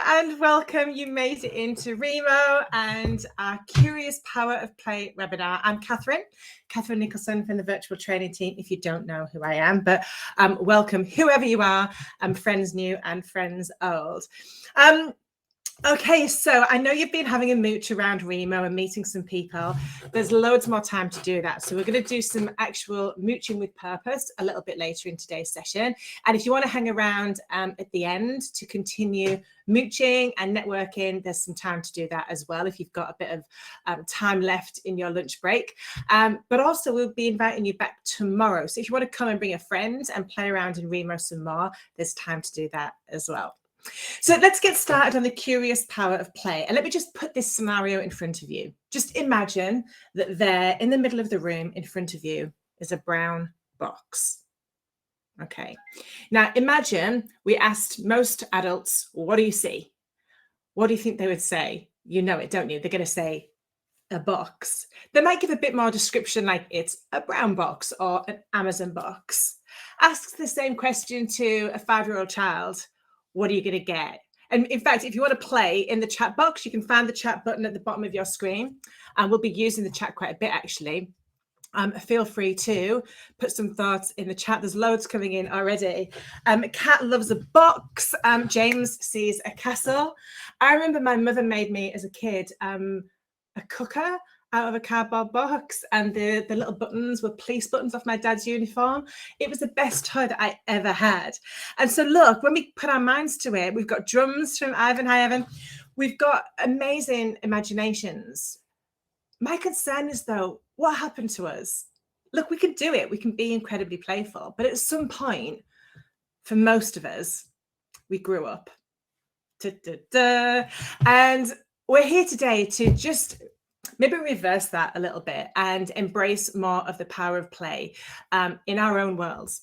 and welcome. You made it into Remo and our Curious Power of Play webinar. I'm Catherine Nicholson from the virtual training team, if you don't know who I am, but welcome whoever you are, friends new and friends old. Okay, so I know you've been having a mooch around Remo and meeting some people. There's loads more time to do that. So we're going to do some actual mooching with purpose a little bit later in today's session. And if you want to hang around at the end to continue mooching and networking, there's some time to do that as well if you've got a bit of time left in your lunch break. But also we'll be inviting you back tomorrow. So if you want to come and bring a friend and play around in Remo some more, there's time to do that as well. So let's get started on the curious power of play. And let me just put this scenario in front of you. Just imagine that there in the middle of the room in front of you is a brown box. Okay. Now imagine we asked most adults, what do you see? What do you think they would say? You know it, don't you? They're going to say a box. They might give a bit more description like it's a brown box or an Amazon box. Ask the same question to a 5-year-old child. What are you going to get? And in fact, if you want to play in the chat box, you can find the chat button at the bottom of your screen. And we'll be using the chat quite a bit, actually. Feel free to put some thoughts in the chat. There's loads coming in already. Kat loves a box. James sees a castle. I remember my mother made me as a kid a cooker out of a cardboard box, and the little buttons were police buttons off my dad's uniform. It was the best toy that I ever had. And so look, when we put our minds to it, we've got drums from Ivan. Hi, Evan. We've got amazing imaginations. My concern is, though, what happened to us? Look, we can do it. We can be incredibly playful. But at some point, for most of us, we grew up. And we're here today to just maybe reverse that a little bit and embrace more of the power of play in our own worlds.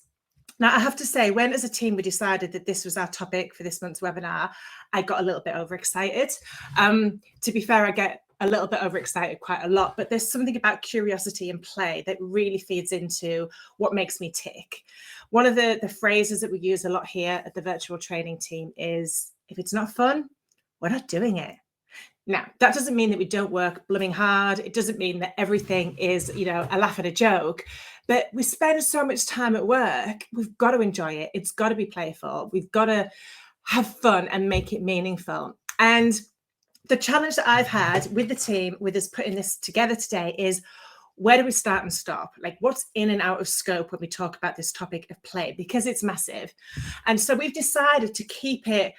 Now, I have to say, when as a team we decided that this was our topic for this month's webinar, I got a little bit overexcited. To be fair, I get a little bit overexcited quite a lot, but there's something about curiosity and play that really feeds into what makes me tick. One of the phrases that we use a lot here at the virtual training team is, if it's not fun, we're not doing it. Now, that doesn't mean that we don't work blooming hard. It doesn't mean that everything is, you know, a laugh and a joke. But we spend so much time at work, we've got to enjoy it. It's got to be playful. We've got to have fun and make it meaningful. And the challenge that I've had with the team, with us putting this together today, is where do we start and stop? Like, what's in and out of scope when we talk about this topic of play? Because it's massive. And so we've decided to keep it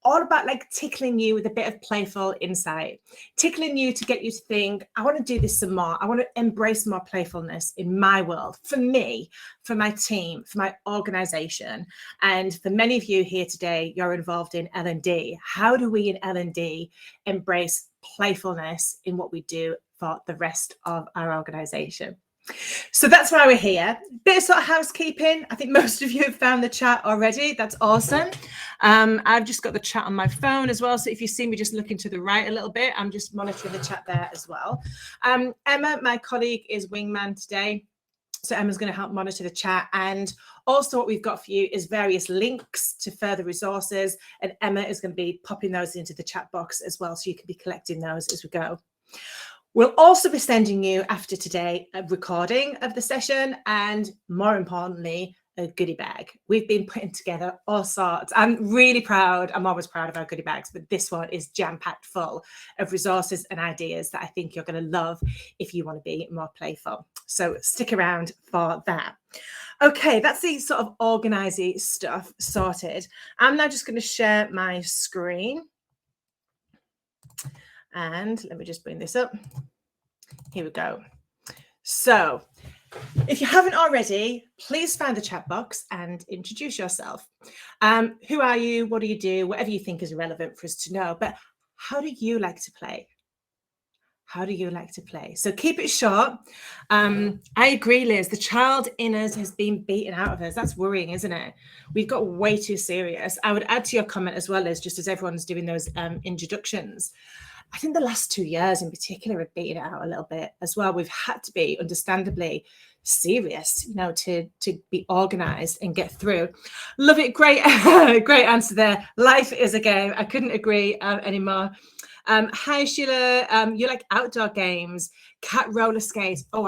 all about like tickling you with a bit of playful insight, tickling you to get you to think, I want to do this some more. I want to embrace more playfulness in my world, for me, for my team, for my organization. And for many of you here today, you're involved in L&D. How do we in L&D embrace playfulness in what we do for the rest of our organization? So that's why we're here. Bit of sort of housekeeping. I think most of you have found the chat already. That's awesome. I've just got the chat on my phone as well. So if you see me just looking to the right a little bit, I'm just monitoring the chat there as well. Emma, my colleague, is wingman today. So Emma's going to help monitor the chat. And also what we've got for you is various links to further resources. And Emma is going to be popping those into the chat box as well. So you can be collecting those as we go. We'll also be sending you, after today, a recording of the session and, more importantly, a goodie bag. We've been putting together all sorts. I'm really proud. I'm always proud of our goodie bags, but this one is jam-packed full of resources and ideas that I think you're going to love if you want to be more playful. So stick around for that. Okay, that's the sort of organisy stuff sorted. I'm now just going to share my screen. And let me just bring this up. Here we go. So if you haven't already, please find the chat box and introduce yourself. Who are you? What do you do? Whatever you think is relevant for us to know. But how do you like to play? How do you like to play? So keep it short. I agree, Liz. The child in us has been beaten out of us. That's worrying, isn't it? We've got way too serious. I would add to your comment as well, Liz, just as everyone's doing those introductions. I think the last 2 years in particular have beaten it out a little bit as well. We've had to be, understandably, serious, you know, to be organized and get through. Love it. Great, great answer there. Life is a game. I couldn't agree anymore. Hi, Sheila. You like outdoor games, cat roller skates. Oh,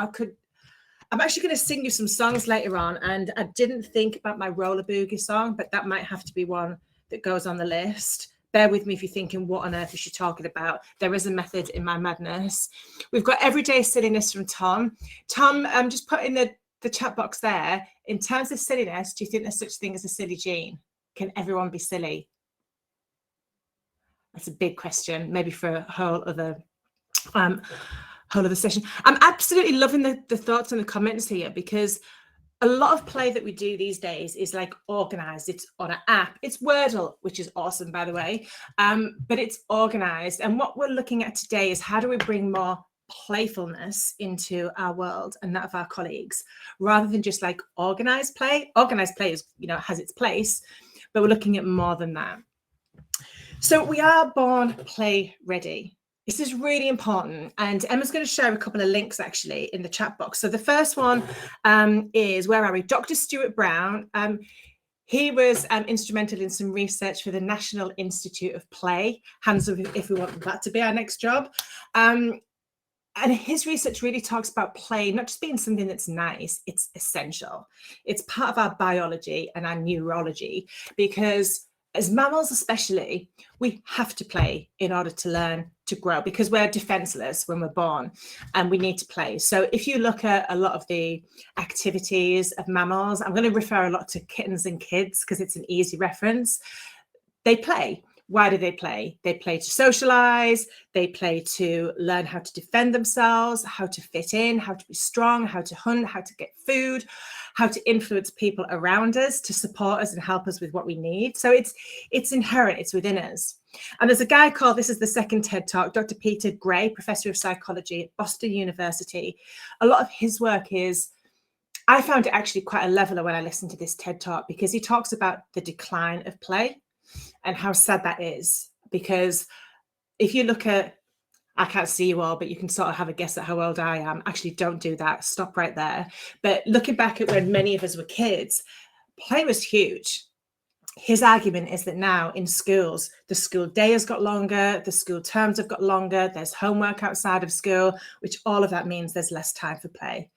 I'm actually going to sing you some songs later on, and I didn't think about my roller boogie song, but that might have to be one that goes on the list. Bear with me if you're thinking, what on earth is she talking about? There is a method in my madness. We've got everyday silliness from Tom. Tom, just put in the chat box there. In terms of silliness, do you think there's such thing as a silly gene? Can everyone be silly? That's a big question, maybe for a whole other session. I'm absolutely loving the thoughts and the comments here, because a lot of play that we do these days is like organized. It's on an app. It's Wordle, which is awesome, by the way, but it's organized. And what we're looking at today is how do we bring more playfulness into our world and that of our colleagues, rather than just like organized play. Organized play is, you know, has its place, but we're looking at more than that. So we are born play ready. This is really important. And Emma's going to share a couple of links actually in the chat box. So the first one is, where are we? Dr. Stuart Brown. He was instrumental in some research for the National Institute of Play. Hands up if we want that to be our next job. And his research really talks about play not just being something that's nice, it's essential. It's part of our biology and our neurology, because as mammals especially, we have to play in order to learn to grow, because we're defenseless when we're born and we need to play. So if you look at a lot of the activities of mammals, I'm going to refer a lot to kittens and kids because it's an easy reference. They play. Why do they play? They play to socialize, they play to learn how to defend themselves, how to fit in, how to be strong, how to hunt, how to get food, how to influence people around us to support us and help us with what we need. So it's inherent, it's within us. And there's a guy called, this is the second TED Talk, Dr. Peter Gray, professor of psychology at Boston University. A lot of his work is, I found it actually quite a leveler when I listened to this TED Talk, because he talks about the decline of play and how sad that is. Because if you look at, I can't see you all, but you can sort of have a guess at how old I am. Actually, don't do that. Stop right there. But looking back at when many of us were kids, play was huge. His argument is that now in schools, the school day has got longer, the school terms have got longer, there's homework outside of school, which all of that means there's less time for play.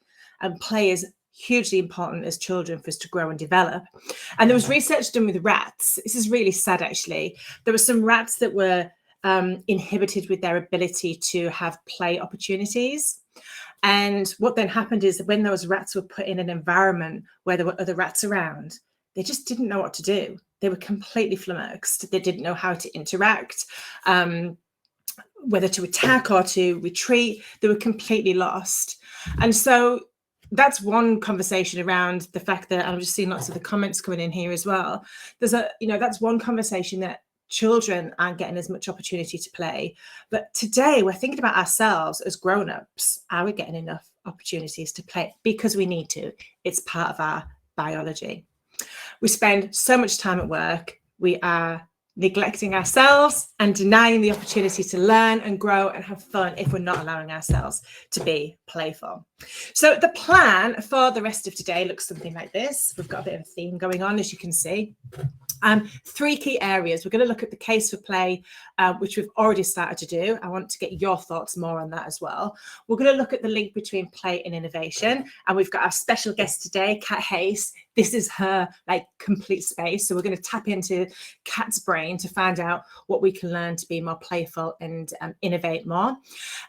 And play is hugely important as children for us to grow and develop. And there was research done with rats. This is really sad, actually. There were some rats that were inhibited with their ability to have play opportunities. And what then happened is that when those rats were put in an environment where there were other rats around, they just didn't know what to do. They were completely flummoxed. They didn't know how to interact, whether to attack or to retreat. They were completely lost. And so that's one conversation around the fact that, I'm just seeing lots of the comments coming in here as well. There's that's one conversation, that children aren't getting as much opportunity to play. But today we're thinking about ourselves as grown-ups. Are we getting enough opportunities to play? Because we need to. It's part of our biology. We spend so much time at work. We are neglecting ourselves and denying the opportunity to learn and grow and have fun if we're not allowing ourselves to be playful. So the plan for the rest of today looks something like this. We've got a bit of a theme going on, as you can see. 3 key areas. We're going to look at the case for play, which we've already started to do. I want to get your thoughts more on that as well. We're going to look at the link between play and innovation. And we've got our special guest today, Kat Haze. This is her complete space. So we're going to tap into Kat's brain to find out what we can learn to be more playful and innovate more.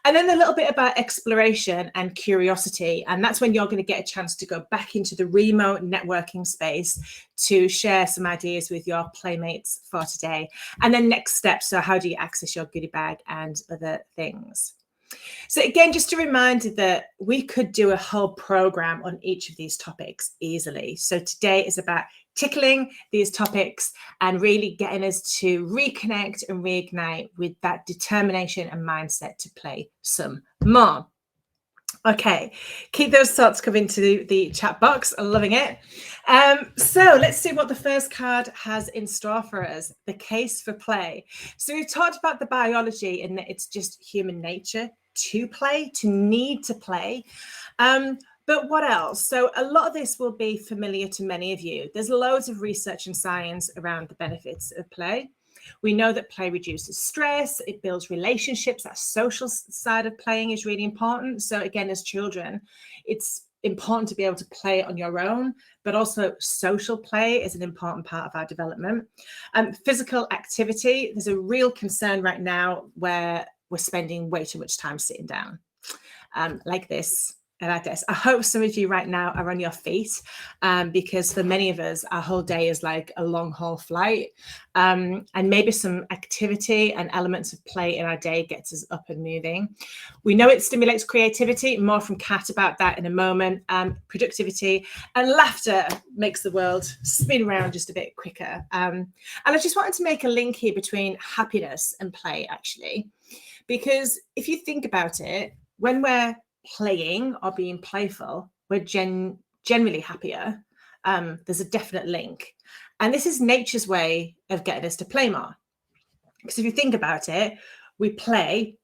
And then a little bit about exploration and curiosity. And that's when you're going to get a chance to go back into the remote networking space to share some ideas with your playmates for today. And then next steps, so how do you access your goodie bag and other things. So again, just a reminder that we could do a whole program on each of these topics easily. So today is about tickling these topics and really getting us to reconnect and reignite with that determination and mindset to play some more. Okay, keep those thoughts coming to the chat box. I'm loving it. So let's see what the first card has in store for us, the case for play. So we've talked about the biology and that it's just human nature to play, to need to play. But But what else? So a lot of this will be familiar to many of you. There's loads of research and science around the benefits of play. We know that play reduces stress, it builds relationships. That social side of playing is really important. So again, as children, it's important to be able to play on your own, but also social play is an important part of our development. Physical activity, there's a real concern right now where we're spending way too much time sitting down, like this at our desk. I hope some of you right now are on your feet, because for many of us, our whole day is like a long haul flight, and maybe some activity and elements of play in our day gets us up and moving. We know it stimulates creativity, more from Kat about that in a moment, productivity, and laughter makes the world spin around just a bit quicker. And I just wanted to make a link here between happiness and play, actually, because if you think about it, when we're playing or being playful, we're generally happier. There's a definite link. And this is nature's way of getting us to play more. Because if you think about it, we play,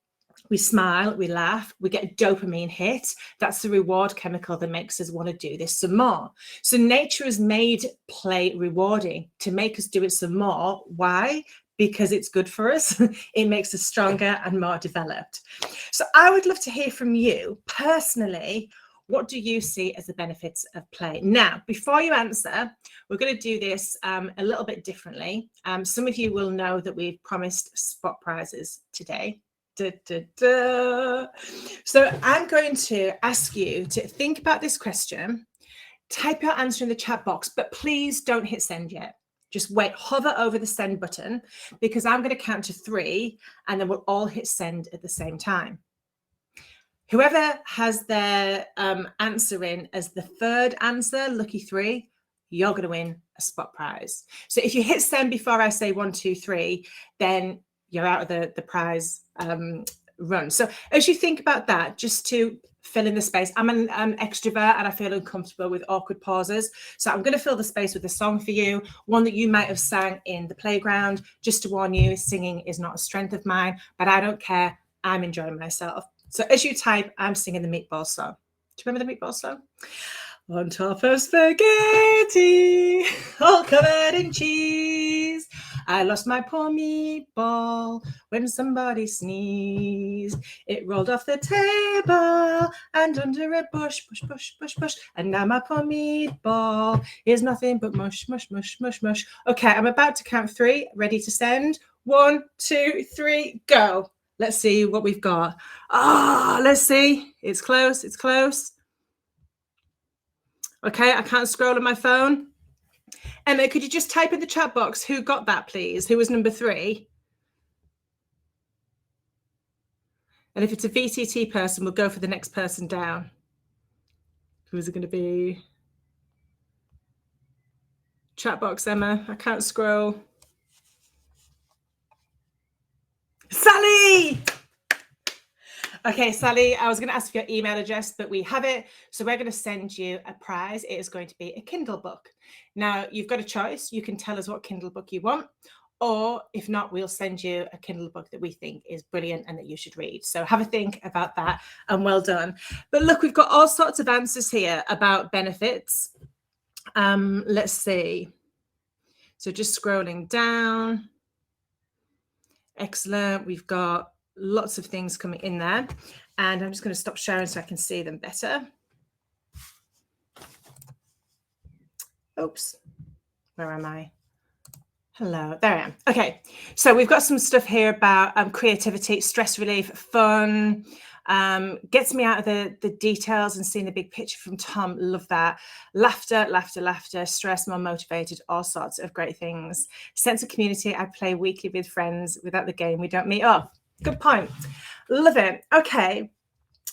we smile, we laugh, we get a dopamine hit. That's the reward chemical that makes us want to do this some more. So nature has made play rewarding to make us do it some more. Why? Because it's good for us. It makes us stronger and more developed. So I would love to hear from you personally. What do you see as the benefits of play? Now, before you answer, we're going to do this a little bit differently. Some of you will know that we've promised spot prizes today. Da, da, da. So I'm going to ask you to think about this question, type your answer in the chat box, but please don't hit send yet. Just wait, hover over the send button, because I'm going to count to 3 and then we'll all hit send at the same time. Whoever has their answer in as the third answer, lucky 3, you're going to win a spot prize. So if you hit send before I say 1, 2, 3, then you're out of the prize run. So as you think about that, just to fill in the space, I'm an extrovert and I feel uncomfortable with awkward pauses. So I'm going to fill the space with a song for you, one that you might have sang in the playground. Just to warn you, singing is not a strength of mine, but I don't care. I'm enjoying myself. So as you type, I'm singing the meatball song. Do you remember the meatball song? On top of spaghetti, all covered in cheese, I lost my poor meatball when somebody sneezed. It rolled off the table and under a bush, bush, bush, bush, bush. And now my poor meatball is nothing but mush, mush, mush, mush, mush. Okay, I'm about to count 3. Ready to send? 1, 2, 3, go. Let's see what we've got. Let's see. It's close. It's close. Okay, I can't scroll on my phone. Emma, could you just type in the chat box who got that, please? Who was number 3? And if it's a VTT person, we'll go for the next person down. Who is it going to be? Chat box, Emma. I can't scroll. Sally! Okay, Sally, I was going to ask for your email address, but we have it. So we're going to send you a prize. It is going to be a Kindle book. Now, you've got a choice. You can tell us what Kindle book you want, or if not, we'll send you a Kindle book that we think is brilliant and that you should read. So have a think about that, and well done. But look, we've got all sorts of answers here about benefits. Let's see. So just scrolling down. Excellent. We've got lots of things coming in there, and I'm just going to stop sharing so I can see them better. Oops, where am I? Hello, there I am. Okay, so we've got some stuff here about creativity, stress relief, fun, gets me out of the details and seeing the big picture from Tom. Love that. Laughter, laughter, laughter, stress, more motivated, all sorts of great things. Sense of community. I play weekly with friends. Without the game, we don't meet up. Good point. Love it. Okay.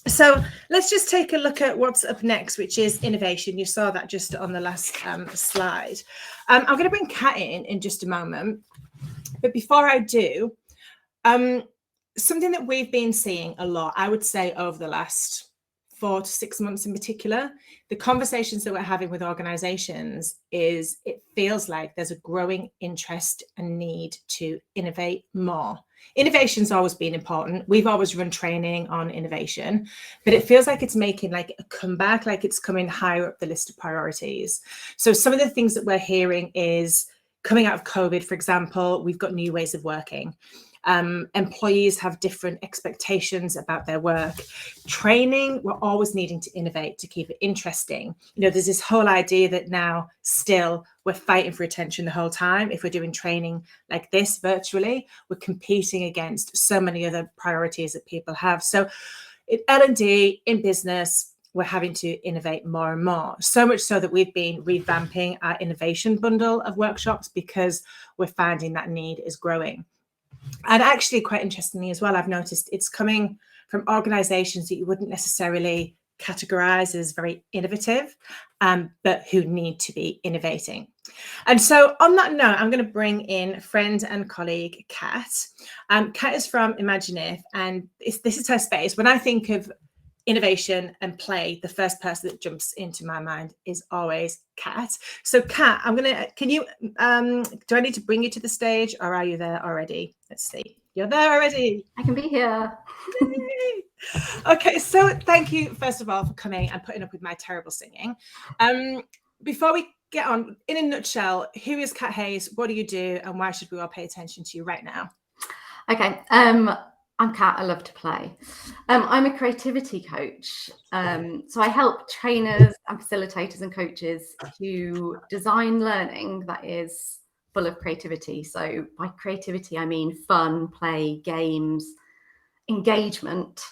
So let's just take a look at what's up next, which is innovation. You saw that just on the last slide. I'm going to bring Kat in just a moment. But before I do, something that we've been seeing a lot, I would say over the last 4 to 6 months in particular, the conversations that we're having with organizations is it feels like there's a growing interest and need to innovate more. Innovation's always been important. We've always run training on innovation, but it feels like it's making like a comeback, like it's coming higher up the list of priorities. So some of the things that we're hearing is coming out of COVID, for example, we've got new ways of working. Employees have different expectations about their work. Training, we're always needing to innovate to keep it interesting. You know, there's this whole idea that now still we're fighting for attention the whole time. If we're doing training like this virtually, we're competing against so many other priorities that people have. So in L&D, in business, we're having to innovate more and more. So much so that we've been revamping our innovation bundle of workshops because we're finding that need is growing. And actually, quite interestingly as well, I've noticed it's coming from organizations that you wouldn't necessarily categorize as very innovative, but who need to be innovating. And so on that note, I'm going to bring in friend and colleague, Kat. Kat is from Imagineif, and this is her space. When I think of innovation and play, the first person that jumps into my mind is always Kat. So Kat, can you, do I need to bring you to the stage, or are you there already? Let's see. You're there already. I can be here. Okay, so thank you, first of all, for coming and putting up with my terrible singing. Before we get on, in a nutshell, who is Kat Haze? What do you do? And why should we all pay attention to you right now? Okay. I'm Kat. I love to play. I'm a creativity coach. So I help trainers and facilitators and coaches to design learning that is full of creativity. So by creativity, I mean fun, play, games, engagement,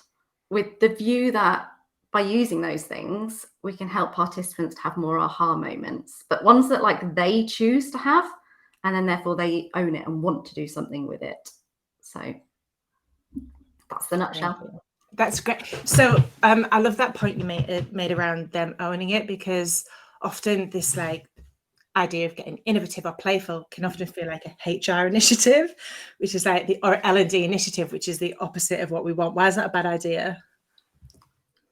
with the view that by using those things, we can help participants to have more aha moments, but ones that like they choose to have, and then therefore they own it and want to do something with it. So that's the nutshell. That's great. So I love that point you made around them owning it, because often this like idea of getting innovative or playful can often feel like a HR initiative, which is like or L&D initiative, which is the opposite of what we want. Why is that a bad idea?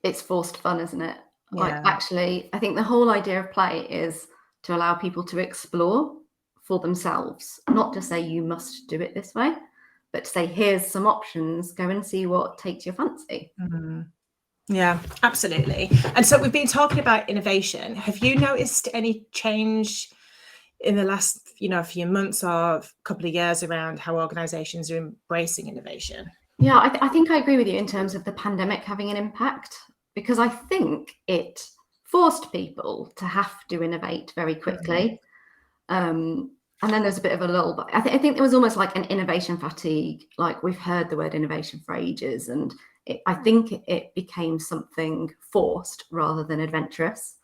It's forced fun, isn't it? Yeah. Like, actually, I think the whole idea of play is to allow people to explore for themselves, not to say you must do it this way, but to say, here's some options, go and see what takes your fancy. Mm-hmm. Yeah, absolutely. And so we've been talking about innovation. Have you noticed any change in the last, few months or a couple of years around how organizations are embracing innovation? Yeah, I think I agree with you in terms of the pandemic having an impact, because I think it forced people to have to innovate very quickly. And then there's a bit of a lull, but I think there was almost like an innovation fatigue. Like, we've heard the word innovation for ages, and I think it became something forced rather than adventurous.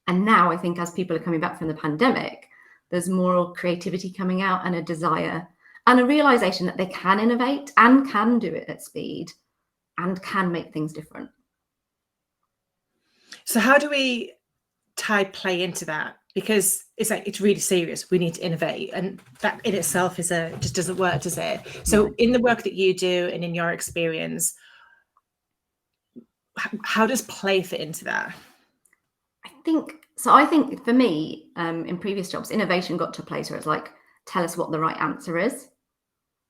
And now I think as people are coming back from the pandemic, there's more creativity coming out and a desire and a realization that they can innovate and can do it at speed and can make things different. So how do we tie play into that? Because it's really serious. We need to innovate, and that in itself just doesn't work, does it? So in the work that you do and in your experience, how does play fit into that? I think for me, in previous jobs, innovation got to a place where it's like, tell us what the right answer is.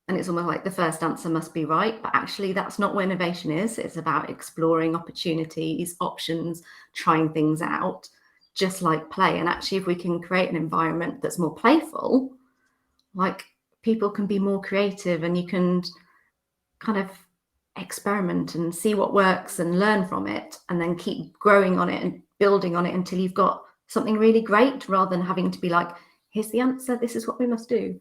And it's almost like the first answer must be right, but actually that's not what innovation is. It's about exploring opportunities, options, trying things out, just like play. And actually, if we can create an environment that's more playful, like, people can be more creative and you can kind of experiment and see what works and learn from it, and then keep growing on it and building on it until you've got something really great, rather than having to be like, here's the answer, this is what we must do.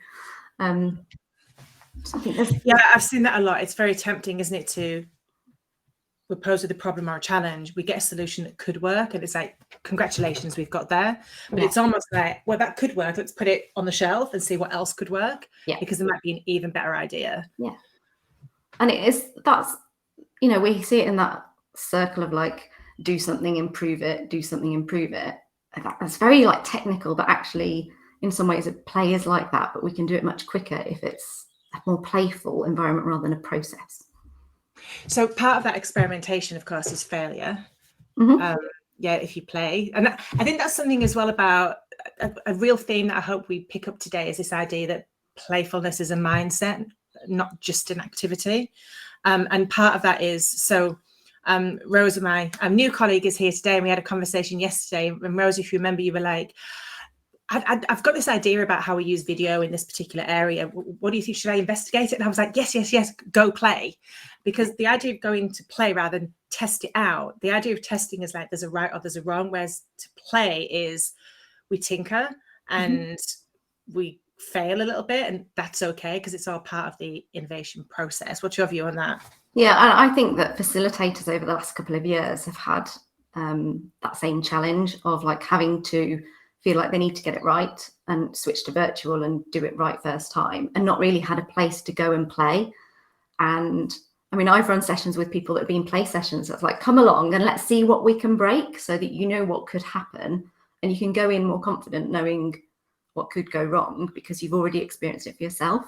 Yeah, I've seen that a lot. It's very tempting, isn't it, to we're posed with a problem or a challenge, we get a solution that could work, and it's like, congratulations, we've got there. But it's almost like, well, that could work, let's put it on the shelf and see what else could work, because there might be an even better idea. Yeah. And we see it in that circle of like, do something, improve it, do something, improve it. That's very like technical, but actually in some ways play is like that, but we can do it much quicker if it's a more playful environment rather than a process. So part of that experimentation, of course, is failure. If you play. And I think that's something as well about a real theme that I hope we pick up today, is this idea that playfulness is a mindset not just an activity. And part of that is, so Rose, my new colleague, is here today, and we had a conversation yesterday. And Rose, if you remember, you were like, I've got this idea about how we use video in this particular area. What do you think? Should I investigate it? And I was like, yes, go play. Because the idea of going to play rather than test it out, the idea of testing is like there's a right or there's a wrong, whereas to play is we tinker and we fail a little bit, and that's okay because it's all part of the innovation process. What's your view on that? Yeah, I think that facilitators over the last couple of years have had that same challenge of like having to feel like they need to get it right and switch to virtual and do it right first time, and not really had a place to go and play. And I mean, I've run sessions with people that have been play sessions that's like, come along and let's see what we can break, so that you know what could happen and you can go in more confident knowing what could go wrong because you've already experienced it for yourself.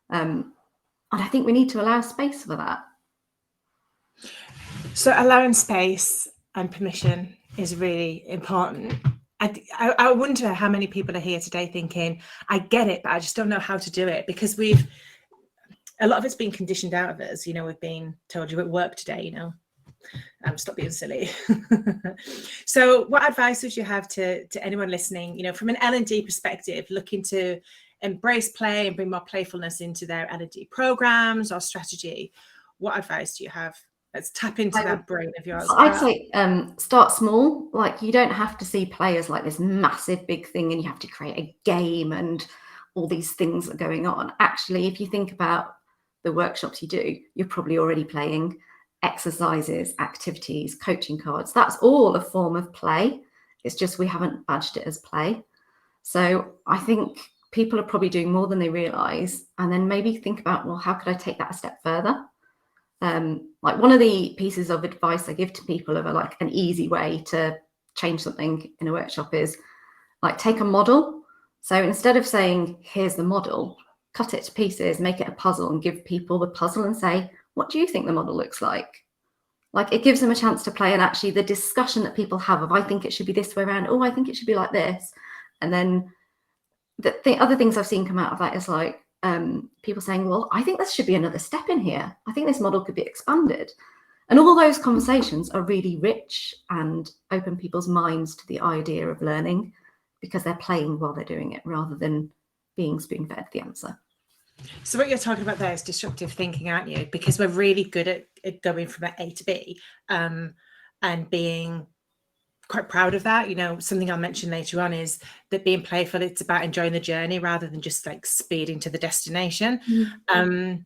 And I think we need to allow space for that. So allowing space and permission is really important. I wonder how many people are here today thinking, I get it, but I just don't know how to do it, because a lot of it's been conditioned out of us. You know, we've been told, you're at work today, you know, stop being silly. So what advice would you have to anyone listening, you know, from an L&D perspective, looking to embrace play and bring more playfulness into their L&D programs or strategy? What advice do you have? Let's tap into that brain of yours. I'd say start small. Like, you don't have to see play as like this massive big thing and you have to create a game and all these things are going on. Actually, if you think about the workshops you do, you're probably already playing exercises, activities, coaching cards. That's all a form of play. It's just we haven't badged it as play. So I think people are probably doing more than they realize, and then maybe think about, well, how could I take that a step further? Like, one of the pieces of advice I give to people of like an easy way to change something in a workshop is like, take a model. So instead of saying, here's the model, cut it to pieces, make it a puzzle and give people the puzzle and say, what do you think the model looks like? Like, it gives them a chance to play, and actually the discussion that people have of, I think it should be this way around, oh, I think it should be like this. And then the other things I've seen come out of that is like people saying, well, I think there should be another step in here. I think this model could be expanded. And all those conversations are really rich and open people's minds to the idea of learning, because they're playing while they're doing it rather than being spoon-fed the answer. So what you're talking about there is disruptive thinking, aren't you? Because we're really good at going from A to B and being quite proud of that. You know, something I'll mention later on is that being playful, it's about enjoying the journey rather than just like speeding to the destination. And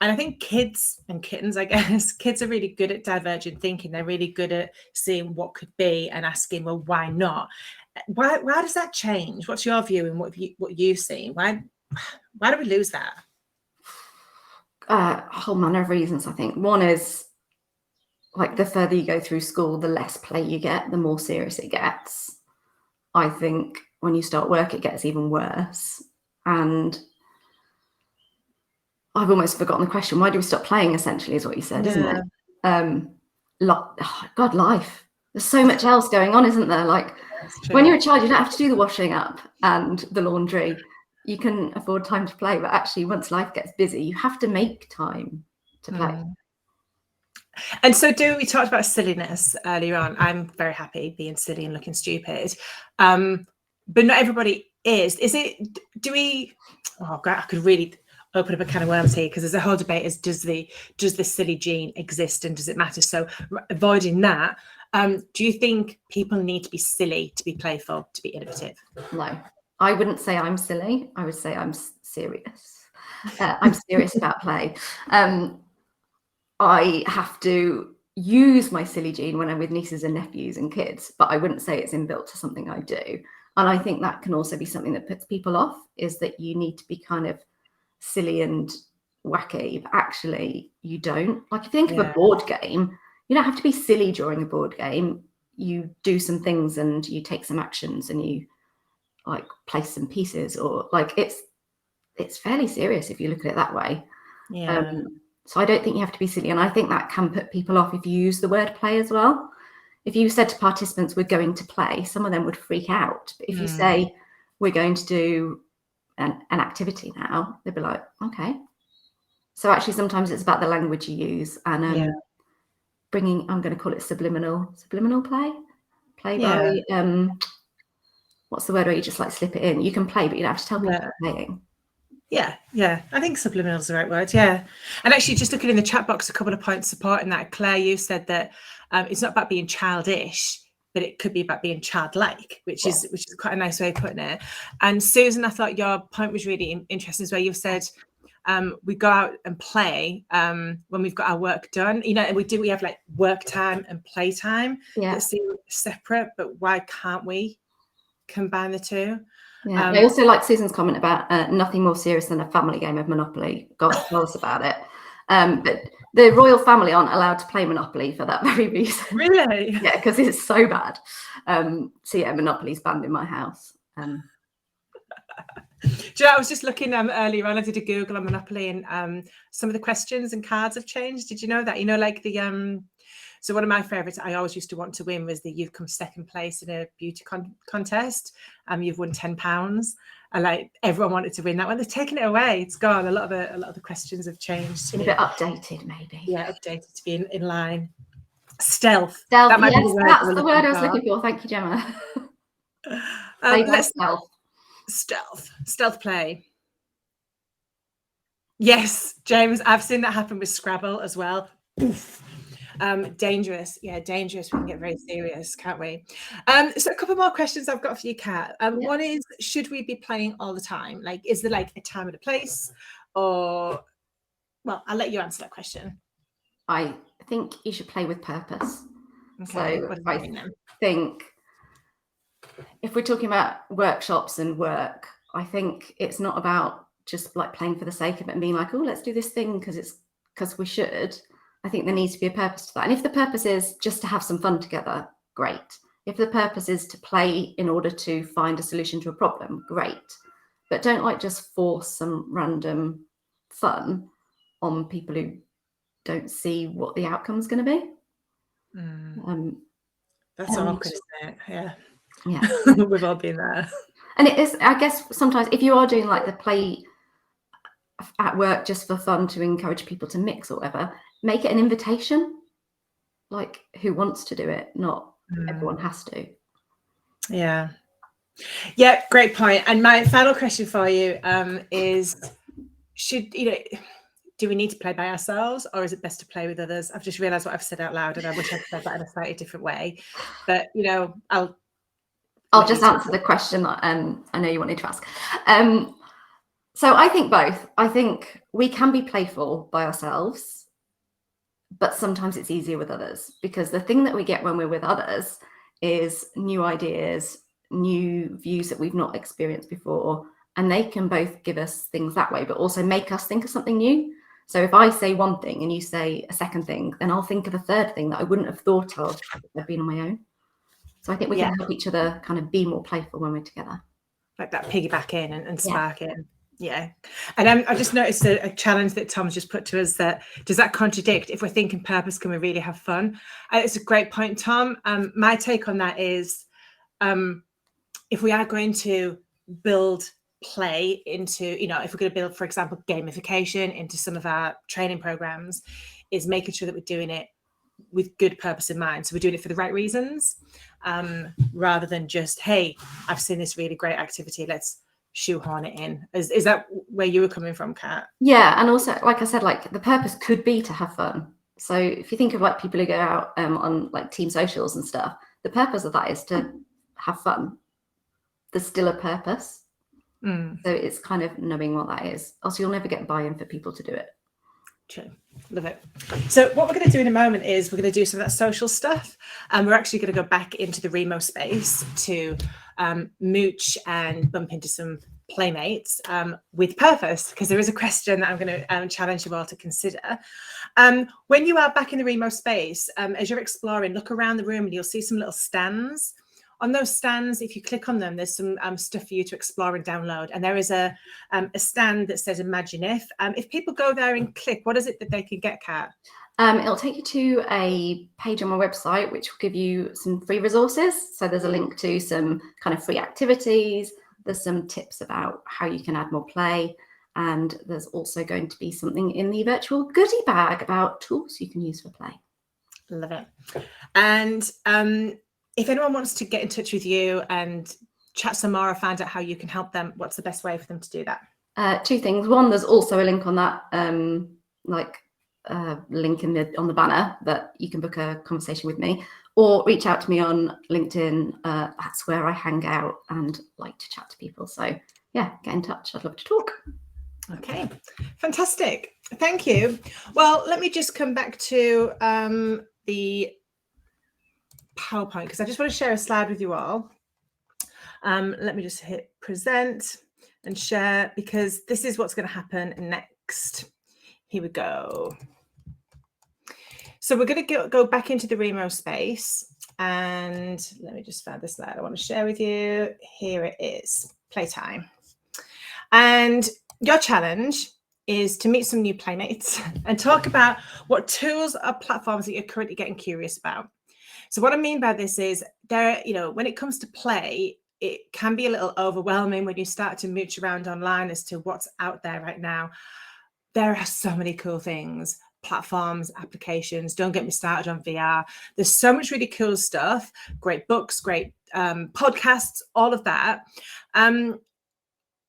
I think kids and kittens, I guess, kids are really good at divergent thinking. They're really good at seeing what could be and asking, well, why not? Why does that change? What's your view and what you've seen? Why do we lose that? A whole manner of reasons, I think. One is, like, the further you go through school, the less play you get, the more serious it gets. I think when you start work, it gets even worse. And I've almost forgotten the question. Why do we stop playing, essentially, is what you said, isn't it? God, life. There's so much else going on, isn't there? Like, when you're a child, you don't have to do the washing up and the laundry. You can afford time to play. But actually, once life gets busy, you have to make time to play. And so we talked about silliness earlier on. I'm very happy being silly and looking stupid. But not everybody is. Do we, oh God, I could really open up a can of worms here, because there's a whole debate is, does the silly gene exist and does it matter? So avoiding that, do you think people need to be silly to be playful, to be innovative? No, I wouldn't say I'm silly. I would say I'm serious. I'm serious about play. I have to use my silly gene when I'm with nieces and nephews and kids, but I wouldn't say it's inbuilt to something I do. And I think that can also be something that puts people off, is that you need to be kind of silly and wacky, but actually you don't. Like, if you think of a board game, you don't have to be silly during a board game. You do some things and you take some actions and you like place some pieces, or like it's fairly serious if you look at it that way. So I don't think you have to be silly. And I think that can put people off if you use the word play as well. If you said to participants, we're going to play, some of them would freak out. But if you say, we're going to do an activity now, they'd be like, okay. So actually, sometimes it's about the language you use and bringing. I'm going to call it subliminal play Yeah. by what's the word where you just like slip it in. You can play, but you don't have to tell people you're playing. Yeah. I think subliminal is the right word. Yeah. And actually, just looking in the chat box, a couple of points supporting that. Claire, you said that it's not about being childish, but it could be about being childlike, which is quite a nice way of putting it. And Susan, I thought your point was really interesting as well. You've said we go out and play when we've got our work done. You know, and we have like work time and play time that seem separate, but why can't we combine the two? Yeah, I also like Susan's comment about nothing more serious than a family game of Monopoly. God, tell us about it. But the royal family aren't allowed to play Monopoly for that very reason. Really? Yeah, because it's so bad. So yeah, Monopoly's banned in my house. Do you know, I was just looking earlier on, I did a Google on Monopoly, and some of the questions and cards have changed. Did you know that? You know, like the so one of my favourites I always used to want to win was the you've come second place in a beauty contest. You've won £10. And like everyone wanted to win that one. They've taken it away. It's gone. A lot of the questions have changed. A bit updated, maybe. Yeah, updated to be in line. Stealth. That might yes, be the word that's the word I was looking for. Thank you, Gemma. Let's stealth play. Yes, James, I've seen that happen with Scrabble as well. Dangerous. Yeah, dangerous. We can get very serious, can't we? So a couple more questions I've got for you, Kat. One is, should we be playing all the time? Like, is there like a time and a place? Or, well, I'll let you answer that question. I think you should play with purpose. Okay, so what does I that mean then? think if we're talking about workshops and work, I think it's not about just like playing for the sake of it and being like, oh, let's do this thing because we should. I think there needs to be a purpose to that. And if the purpose is just to have some fun together, great. If the purpose is to play in order to find a solution to a problem, great. But don't like just force some random fun on people who don't see what the outcome's going to be. That's awkward, isn't it? Yeah. We've all been there. And it is, I guess, sometimes if you are doing like the play at work just for fun to encourage people to mix or whatever, make it an invitation. Like, who wants to do it? Not everyone has to. Yeah, great point. And my final question for you is, do we need to play by ourselves, or is it best to play with others? I've just realized what I've said out loud, and I wish I'd said that in a slightly different way. But I'll just answer the question that I know you wanted to ask. So I think both. I think we can be playful by ourselves, but sometimes it's easier with others, because the thing that we get when we're with others is new ideas, new views that we've not experienced before, and they can both give us things that way, but also make us think of something new. So if I say one thing and you say a second thing, then I'll think of a third thing that I wouldn't have thought of if I'd been on my own. So I think we can help each other kind of be more playful when we're together. Like that piggyback in and spark in. Yeah. And I just noticed a challenge that Tom's just put to us, that does that contradict? If we're thinking purpose, can we really have fun? It's a great point, Tom. My take on that is, if we are going to build play into, if we're going to build, for example, gamification into some of our training programs, is making sure that we're doing it with good purpose in mind. So we're doing it for the right reasons, rather than just, hey, I've seen this really great activity, let's shoehorn it in. Is that where you were coming from, Kat? Yeah, and also, like I said, like the purpose could be to have fun. So if you think of like people who go out on like team socials and stuff, the purpose of that is to have fun. There's still a purpose. So it's kind of knowing what that is. Also, you'll never get buy-in for people to do it. True. Love it. So what we're going to do in a moment is we're going to do some of that social stuff, and we're actually going to go back into the Remo space to mooch and bump into some playmates with purpose, because there is a question that I'm going to challenge you all to consider. When you are back in the Remo space, as you're exploring, look around the room and you'll see some little stands. On those stands, if you click on them, there's some stuff for you to explore and download. And there is a stand that says Imagine If people go there and click, what is it that they can get, Kat? It'll take you to a page on my website, which will give you some free resources. So there's a link to some kind of free activities. There's some tips about how you can add more play. And there's also going to be something in the virtual goodie bag about tools you can use for play. Love it. And if anyone wants to get in touch with you and chat some more or find out how you can help them, what's the best way for them to do that? Two things. One, there's also a link on that, link on the banner that you can book a conversation with me, or reach out to me on LinkedIn. That's where I hang out and like to chat to people. So yeah, get in touch. I'd love to talk. Okay, fantastic. Thank you. Well, let me just come back to the PowerPoint because I just want to share a slide with you all. Let me just hit present and share because this is what's going to happen next. Here we go. So we're going to go back into the Remo space, and let me just find the slide I want to share with you. Here it is, Playtime. And your challenge is to meet some new playmates and talk about what tools or platforms that you're currently getting curious about. So what I mean by this is when it comes to play, it can be a little overwhelming when you start to mooch around online as to what's out there right now. There are so many cool things, platforms, applications. Don't get me started on VR. There's so much really cool stuff, great books, great podcasts, all of that.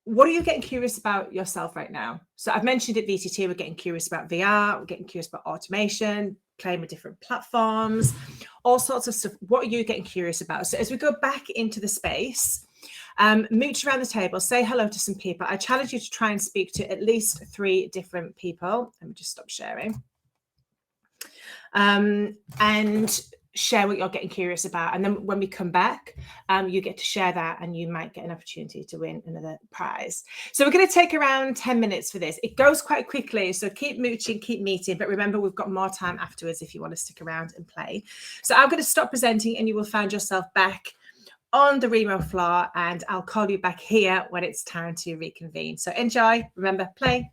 What are you getting curious about yourself right now? So I've mentioned at VTT, we're getting curious about VR, we're getting curious about automation, playing with different platforms, all sorts of stuff. What are you getting curious about? So as we go back into the space, mooch around the table, say hello to some people. I challenge you to try and speak to at least 3 different people. Let me just stop sharing. And share what you're getting curious about. And then when we come back, you get to share that and you might get an opportunity to win another prize. So we're going to take around 10 minutes for this. It goes quite quickly, so keep mooching, keep meeting. But remember, we've got more time afterwards if you want to stick around and play. So I'm going to stop presenting and you will find yourself back on the Remo floor, and I'll call you back here when it's time to reconvene. So enjoy, remember, play.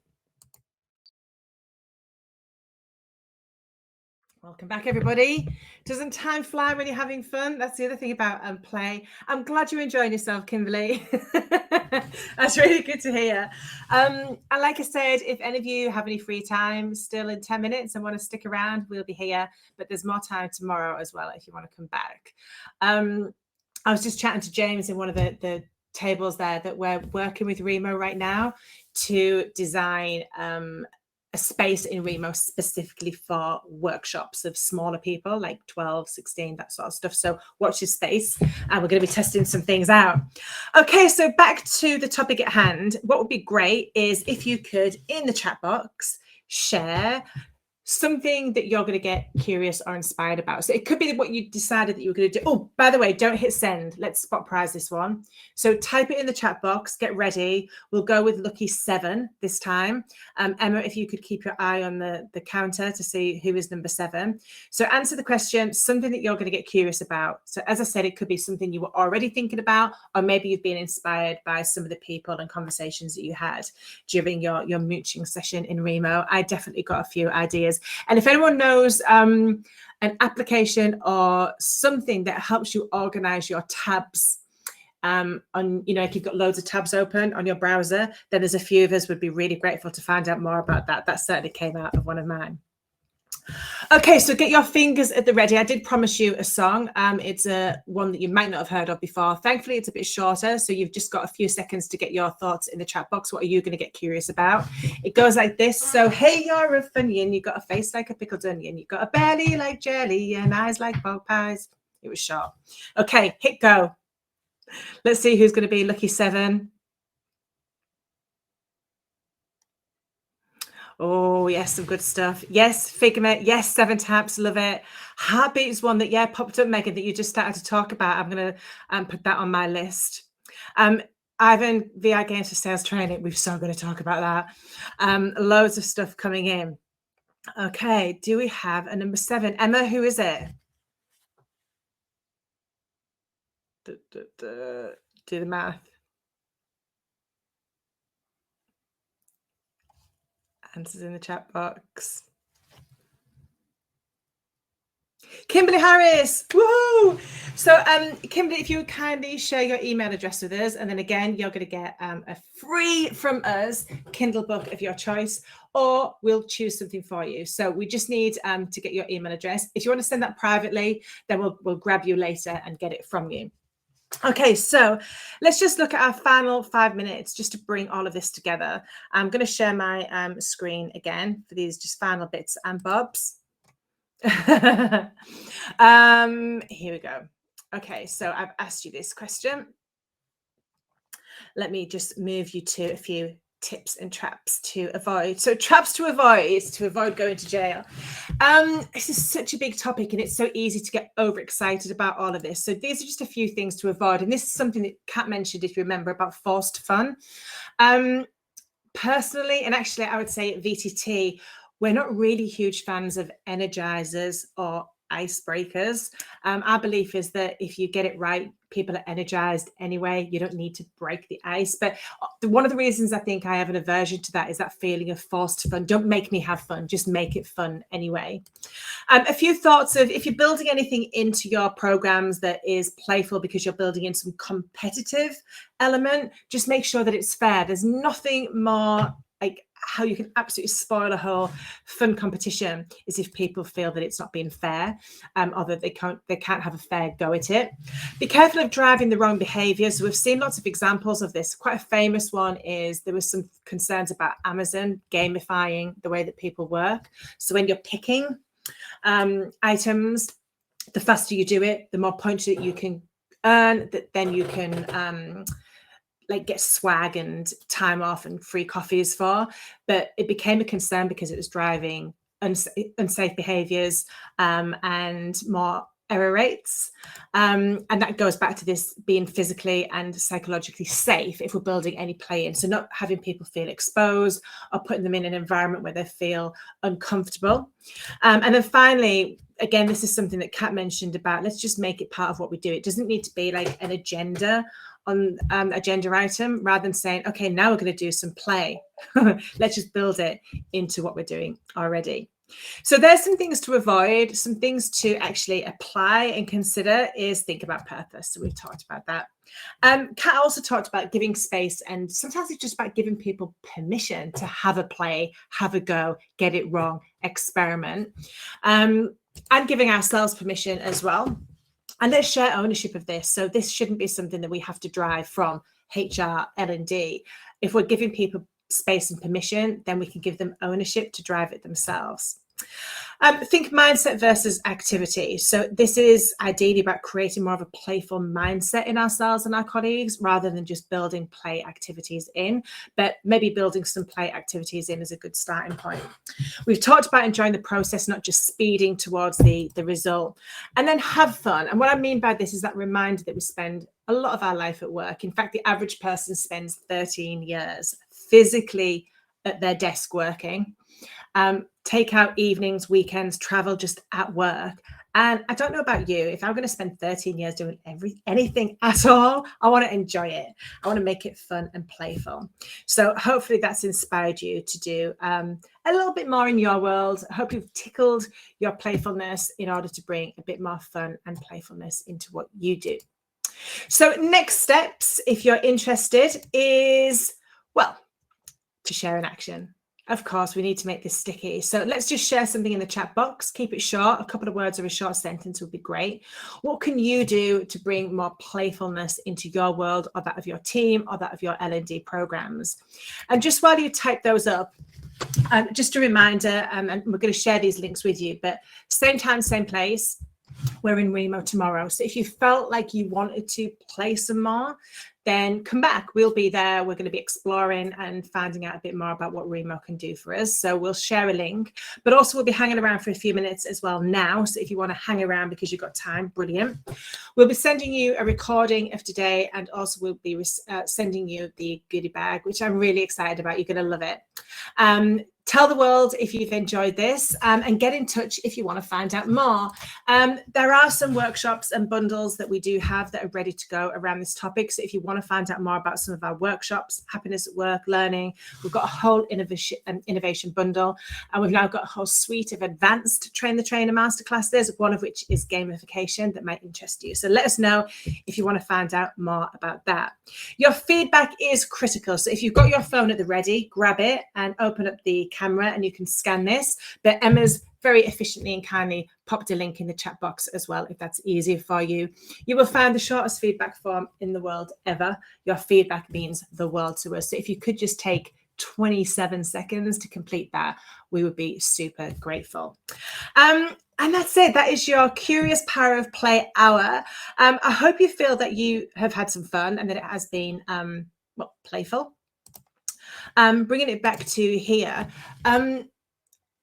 Welcome back, everybody. Doesn't time fly when you're having fun? That's the other thing about play. I'm glad you're enjoying yourself, Kimberly. That's really good to hear. And like I said, if any of you have any free time still in 10 minutes and want to stick around, we'll be here. But there's more time tomorrow as well if you want to come back. I was just chatting to James in one of the tables there that we're working with Remo right now to design a space in Remo specifically for workshops of smaller people, like 12, 16, that sort of stuff. So watch your space, and we're going to be testing some things out. Okay, so back to the topic at hand. What would be great is if you could, in the chat box, share something that you're going to get curious or inspired about. So it could be what you decided that you were going to do. Oh, by the way, don't hit send. Let's spot prize this one. So type it in the chat box, get ready. We'll go with lucky 7 this time. Emma, if you could keep your eye on the counter to see who is number 7. So answer the question, something that you're going to get curious about. So as I said, it could be something you were already thinking about, or maybe you've been inspired by some of the people and conversations that you had during your mooching session in Remo. I definitely got a few ideas. And if anyone knows an application or something that helps you organize your tabs if you've got loads of tabs open on your browser, then there's a few of us would be really grateful to find out more about that. That certainly came out of one of mine. Okay, so get your fingers at the ready. I did promise you a song. It's one that you might not have heard of before. Thankfully, it's a bit shorter, so you've just got a few seconds to get your thoughts in the chat box. What are you going to get curious about? It goes like this. So, hey, you're a Funyun. You've got a face like a pickled onion. You've got a belly like jelly and eyes like bog pies. It was short. Okay, hit go. Let's see who's going to be lucky 7. Oh, yes, some good stuff. Yes, Figment. Yes, 7 taps. Love it. Heartbeat is one that, popped up, Megan, that you just started to talk about. I'm going to put that on my list. Ivan, VR games for sales training. We've so going to talk about that. Loads of stuff coming in. Okay, do we have a number 7? Emma, who is it? Do the math. Answers in the chat box. Kimberly Harris, woohoo! So, Kimberly, if you would kindly share your email address with us, and then again, you're going to get a free from us Kindle book of your choice, or we'll choose something for you. So we just need to get your email address. If you want to send that privately, then we'll grab you later and get it from you. Okay, so let's just look at our final 5 minutes just to bring all of this together. I'm going to share my screen again for these just final bits and bobs. Here we go. Okay, so I've asked you this question. Let me just move you to a few tips and traps to avoid. So traps to avoid going to jail. This is such a big topic and it's so easy to get overexcited about all of this. So these are just a few things to avoid. And this is something that Kat mentioned, if you remember, about forced fun. Personally, and actually I would say at VTT, we're not really huge fans of energizers or icebreakers. Our belief is that if you get it right, people are energized anyway. You don't need to break the ice. But one of the reasons I think I have an aversion to that is that feeling of forced fun. Don't make me have fun, just make it fun anyway. A few thoughts of if you're building anything into your programs that is playful because you're building in some competitive element, just make sure that it's fair. There's nothing more like how you can absolutely spoil a whole fun competition is if people feel that it's not being fair, or that they can't have a fair go at it. Be careful of driving the wrong behaviors. We've seen lots of examples of this. Quite a famous one is there was some concerns about Amazon gamifying the way that people work. So when you're picking items, the faster you do it, the more points that you can earn, that then you can like get swag and time off and free coffees for. But it became a concern because it was driving unsafe behaviors and more error rates. And that goes back to this being physically and psychologically safe if we're building any play in. So not having people feel exposed or putting them in an environment where they feel uncomfortable. And then finally, again, this is something that Kat mentioned about, let's just make it part of what we do. It doesn't need to be like an agenda on agenda item, rather than saying, okay, now we're going to do some play. Let's just build it into what we're doing already. So there's some things to avoid. Some things to actually apply and consider is think about purpose. So we've talked about that. Kat also talked about giving space, and sometimes it's just about giving people permission to have a play, have a go, get it wrong, experiment, and giving ourselves permission as well. And let's share ownership of this. So this shouldn't be something that we have to drive from HR, L&D. If we're giving people space and permission, then we can give them ownership to drive it themselves. Think mindset versus activity. So this is ideally about creating more of a playful mindset in ourselves and our colleagues, rather than just building play activities in, but maybe building some play activities in is a good starting point. We've talked about enjoying the process, not just speeding towards the result. And then have fun. And what I mean by this is that reminder that we spend a lot of our life at work. In fact, the average person spends 13 years physically at their desk working. Take out evenings, weekends, travel just at work. And I don't know about you, if I'm going to spend 13 years doing anything at all, I want to enjoy it. I want to make it fun and playful. So hopefully that's inspired you to do a little bit more in your world. I hope you've tickled your playfulness in order to bring a bit more fun and playfulness into what you do. So next steps, if you're interested, is, well, to share an action. Of course, we need to make this sticky. So let's just share something in the chat box. Keep it short. A couple of words or a short sentence would be great. What can you do to bring more playfulness into your world, or that of your team, or that of your L&D programs? And just while you type those up, just a reminder, and we're going to share these links with you, but same time, same place. We're in Remo tomorrow. So if you felt like you wanted to play some more, then come back. We'll be there. We're going to be exploring and finding out a bit more about what Remo can do for us. So we'll share a link, but also we'll be hanging around for a few minutes as well now. So if you want to hang around because you've got time, brilliant. We'll be sending you a recording of today, and also we'll be sending you the goodie bag, which I'm really excited about. You're going to love it. Tell the world if you've enjoyed this, and get in touch if you want to find out more. There are some workshops and bundles that we do have that are ready to go around this topic. So if you want to find out more about some of our workshops, happiness at work, learning, we've got a whole innovation bundle, and we've now got a whole suite of advanced Train the Trainer masterclasses, one of which is gamification that might interest you. So let us know if you want to find out more about that. Your feedback is critical. So if you've got your phone at the ready, grab it and open up the camera and you can scan this. But Emma's very efficiently and kindly popped a link in the chat box as well, if that's easier for you. You will find the shortest feedback form in the world ever. Your feedback means the world to us. So if you could just take 27 seconds to complete that, we would be super grateful. And that's it. That is your Curious Power of Play hour. I hope you feel that you have had some fun and that it has been playful. Bringing it back to here.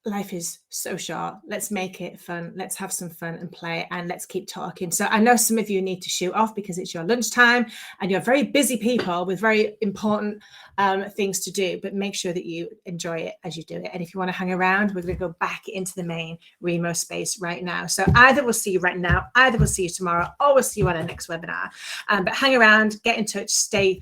Life is so short. Let's make it fun. Let's have some fun and play, and let's keep talking. So I know some of you need to shoot off because it's your lunchtime and you're very busy people with very important things to do, but make sure that you enjoy it as you do it. And if you want to hang around, we're going to go back into the main Remo space right now. So either we'll see you right now, either we'll see you tomorrow, or we'll see you on our next webinar. But hang around, get in touch, stay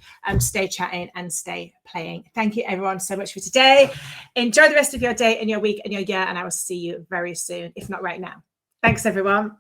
chatting and stay playing. Thank you everyone so much for today. Enjoy the rest of your day and your week and your year, and I will see you very soon, if not right now. Thanks everyone.